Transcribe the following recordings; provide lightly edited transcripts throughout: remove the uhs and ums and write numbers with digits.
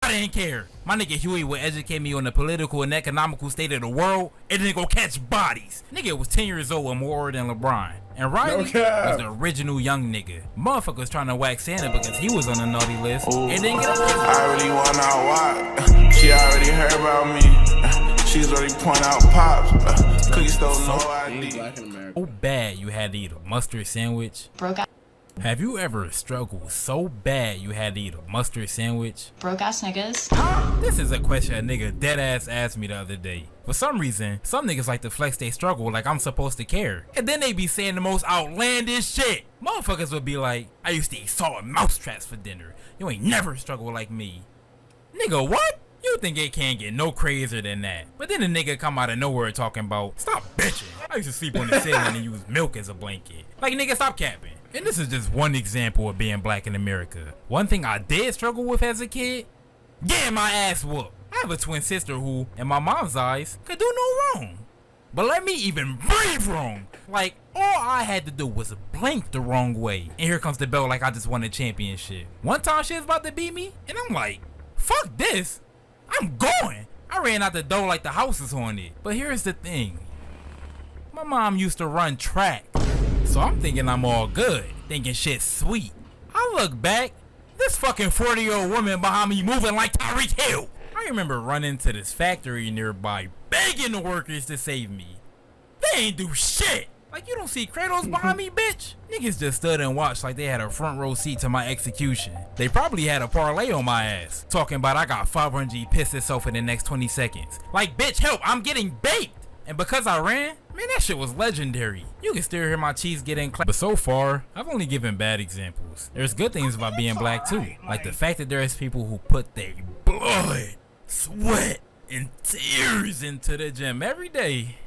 I didn't care. My nigga Huey would educate me on the political and economical state of the world and then go catch bodies. Nigga was 10 years old and more than LeBron. And Riley was the original young nigga. Motherfucker was trying to whack Santa because he was on the naughty list and didn't get a list. I really want out why. She already heard about me. She's already point out pops. Cookie stole no ID. So bad you had to eat a mustard sandwich. Broke ass. Have you ever struggled so bad you had to eat a mustard sandwich? Broke ass niggas. This is a question a nigga dead ass asked me the other day. For some reason, some niggas like to flex they struggle like I'm supposed to care. And then they be saying the most outlandish shit. Motherfuckers would be like, I used to eat salt and mouse traps for dinner. You ain't never struggled like me. Nigga, what? You think it can't get no crazier than that. But then the nigga come out of nowhere talking about, stop bitching. I used to sleep on the ceiling and use milk as a blanket. Like, nigga, stop capping. And this is just one example of being black in America. One thing I did struggle with as a kid, getting my ass whooped. I have a twin sister who, in my mom's eyes, could do no wrong. But let me even breathe wrong. Like, all I had to do was blink the wrong way. And here comes the bell like I just won a championship. One time she was about to beat me, and I'm like, fuck this. I'm going. I ran out the door like the house is haunted. But here's the thing. My mom used to run track. So I'm thinking I'm all good, thinking shit's sweet. I look back, this fucking 40-year-old woman behind me moving like Tyreek Hill. I remember running to this factory nearby, begging the workers to save me. They ain't do shit. Like, you don't see Kratos behind me, bitch? Niggas just stood and watched like they had a front row seat to my execution. They probably had a parlay on my ass, talking about I got 500G pissed itself in the next 20 seconds. Like, bitch, help, I'm getting baked. And because I ran, man, that shit was legendary. You can still hear my cheese getting clapped. But so far, I've only given bad examples. There's good things about being black too. Like the fact that there's people who put their blood, sweat, and tears into the gym every day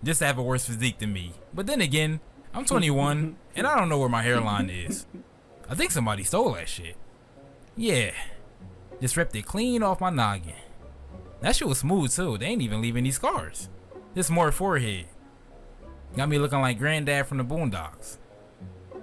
just to have a worse physique than me. But then again, I'm 21 and I don't know where my hairline is. I think somebody stole that shit. Yeah, just ripped it clean off my noggin. That shit was smooth too. They ain't even leaving these scars. Just more forehead. Got me looking like Granddad from the Boondocks.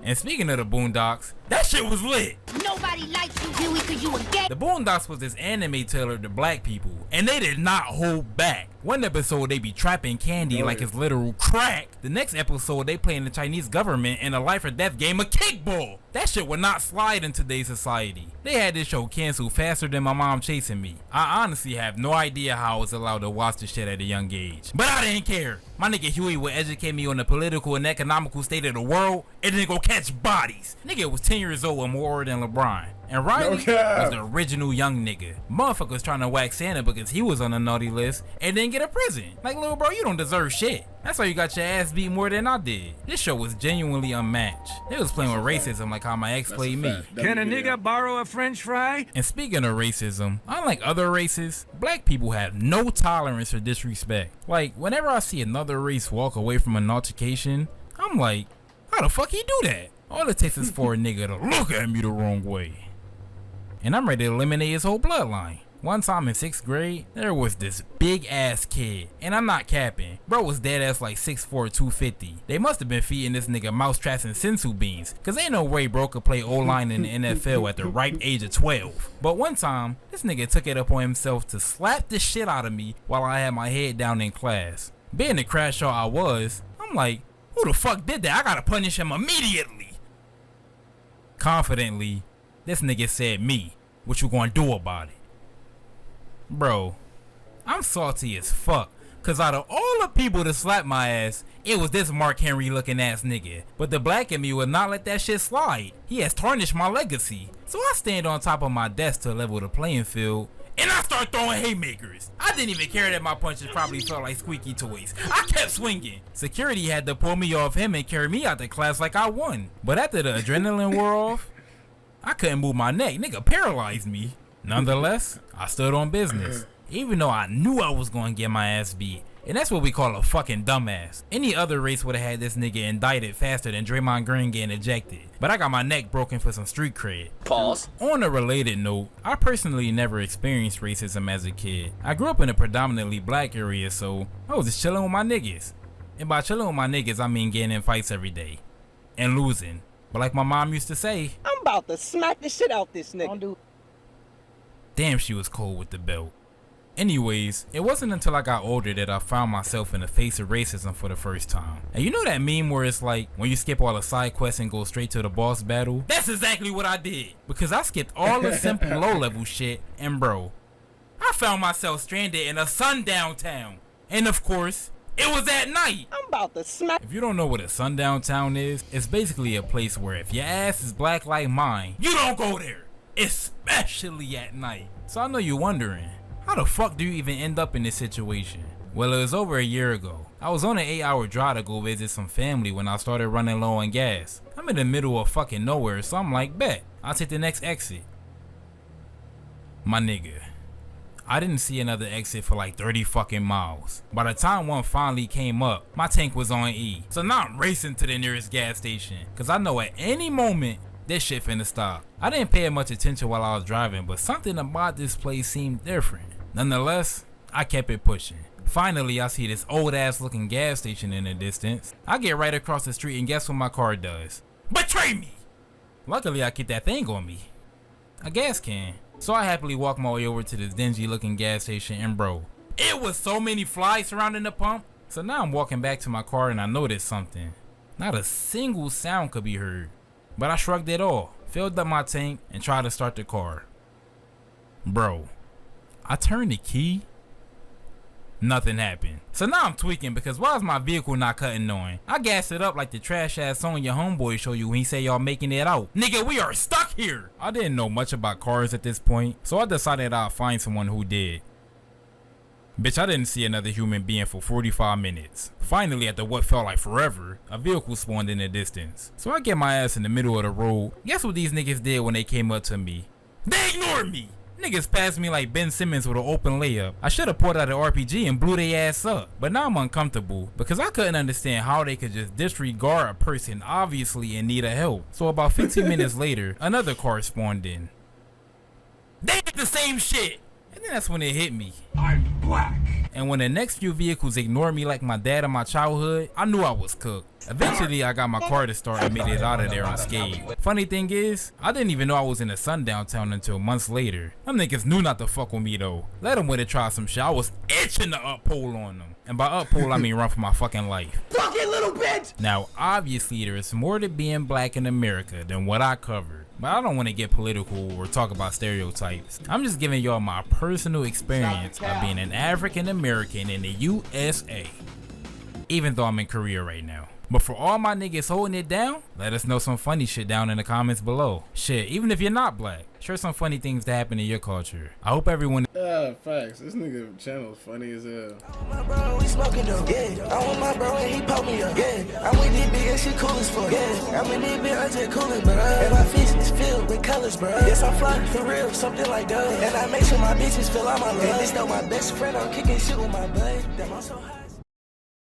And speaking of the Boondocks, that shit was lit. Nobody likes you, Huey, cause you a gay. The Boondocks was this anime tailored to black people, and they did not hold back. One episode they be trapping candy like it's literal crack. The next episode they playing the Chinese government in a life or death game of kickball. That shit would not slide in today's society. They had this show canceled faster than my mom chasing me. I honestly have no idea how I was allowed to watch this shit at a young age. But I didn't care. My nigga Huey would educate me on the political and economical state of the world and then go catch bodies. Nigga was 10 years old and more than LeBron. And Riley was the original young nigga. Motherfucker was trying to whack Santa because he was on the naughty list and didn't get a present. Like, little bro, you don't deserve shit. That's why you got your ass beat more than I did. This show was genuinely unmatched. They was playing with racism like how my ex played me. Can a nigga borrow a french fry? And speaking of racism, unlike other races, black people have no tolerance for disrespect. Like, whenever I see another race walk away from an altercation, I'm like, how the fuck he do that? All it takes is for a nigga to look at me the wrong way. And I'm ready to eliminate his whole bloodline. One time in 6th grade, there was this big ass kid, and I'm not capping. Bro was dead ass like 6'4", 250. They must have been feeding this nigga mouse traps and sensu beans, cause ain't no way bro could play O-line in the NFL at the ripe age of 12. But one time, this nigga took it upon himself to slap the shit out of me while I had my head down in class. Being the crash out I was, I'm like, who the fuck did that? I gotta punish him immediately. Confidently, this nigga said me. What you gonna do about it? Bro, I'm salty as fuck. Cause out of all the people to slap my ass, it was this Mark Henry looking ass nigga. But the black in me would not let that shit slide. He has tarnished my legacy. So I stand on top of my desk to level the playing field, and I start throwing haymakers. I didn't even care that my punches probably felt like squeaky toys. I kept swinging. Security had to pull me off him and carry me out the class like I won. But after the adrenaline wore off, I couldn't move my neck. Nigga paralyzed me. Nonetheless, I stood on business. Even though I knew I was going to get my ass beat. And that's what we call a fucking dumbass. Any other race would have had this nigga indicted faster than Draymond Green getting ejected. But I got my neck broken for some street cred. Pause. On a related note, I personally never experienced racism as a kid. I grew up in a predominantly black area, so I was just chilling with my niggas. And by chilling with my niggas, I mean getting in fights every day. And losing. But like my mom used to say, I'm about to smack the shit out this nigga. damn, she was cold with the belt. Anyways, it wasn't until I got older that I found myself in the face of racism for the first time. And you know that meme where it's like, when you skip all the side quests and go straight to the boss battle? That's exactly what I did. Because I skipped all the simple low level shit, and bro, I found myself stranded in a sundown town. And of course, it was at night. I'm about to smack. If you don't know what a sundown town is, it's basically a place where if your ass is black like mine, you don't go there. Especially at night. So I know you're wondering, how the fuck do you even end up in this situation? Well, it was over a year ago. I was on an 8-hour drive to go visit some family when I started running low on gas. I'm in the middle of fucking nowhere, so I'm like, bet, I'll take the next exit. My nigga, I didn't see another exit for like 30 fucking miles. By the time one finally came up, my tank was on E. So now I'm racing to the nearest gas station, cause I know at any moment, this shit finna stop. I didn't pay much attention while I was driving, but something about this place seemed different. Nonetheless, I kept it pushing. Finally, I see this old ass looking gas station in the distance. I get right across the street and guess what my car does? Betray me! Luckily, I keep that thing on me. A gas can. So I happily walk my way over to this dingy looking gas station, and bro, it was so many flies surrounding the pump. So now I'm walking back to my car and I noticed something. Not a single sound could be heard. But I shrugged it off, filled up my tank, and tried to start the car. Bro, I turned the key. Nothing happened. So now I'm tweaking because why is my vehicle not cutting on? I gassed it up like the trash ass song your homeboy show you when he say y'all making it out. Nigga, we are stuck here. I didn't know much about cars at this point, so I decided I'd find someone who did. Bitch, I didn't see another human being for 45 minutes. Finally, after what felt like forever, a vehicle spawned in the distance. So I get my ass in the middle of the road. Guess what these niggas did when they came up to me? They ignored me! Niggas passed me like Ben Simmons with an open layup. I should have pulled out an RPG and blew their ass up. But now I'm uncomfortable because I couldn't understand how they could just disregard a person obviously in need of help. So about 15 minutes later, another car spawned in. They did the same shit! And then that's when it hit me. I'm black. And when the next few vehicles ignored me like my dad in my childhood, I knew I was cooked. Eventually, I got my car to start and made it out of there unscathed. Funny thing is, I didn't even know I was in a sundown town until months later. Them niggas knew not to fuck with me though. Let them win and try some shit. I was itching to uphold on them. And by uphold, I mean run for my fucking life. Fucking little bitch! Now, obviously, there is more to being black in America than what I covered. But I don't want to get political or talk about stereotypes. I'm just giving y'all my personal experience of being an African American in the USA. Even though I'm in Korea right now. But for all my niggas holding it down, let us know some funny shit down in the comments below. Shit, even if you're not black, share some funny things that happen in your culture. I hope everyone. Facts. This nigga channel is funny as hell. My bro, we smoking though. Yeah, I want my bro and he poke me up. Yeah, I'm with this big and shit cool as fuck. Yeah, I'm with this big, I'm just coolin', bro. And my face is filled with colors, bro. Yes, I'm fly for real, something like that. And I make sure my bitches feel all my love. And this though my best friend, I'm kicking shit with my bud. Damn, I'm so high.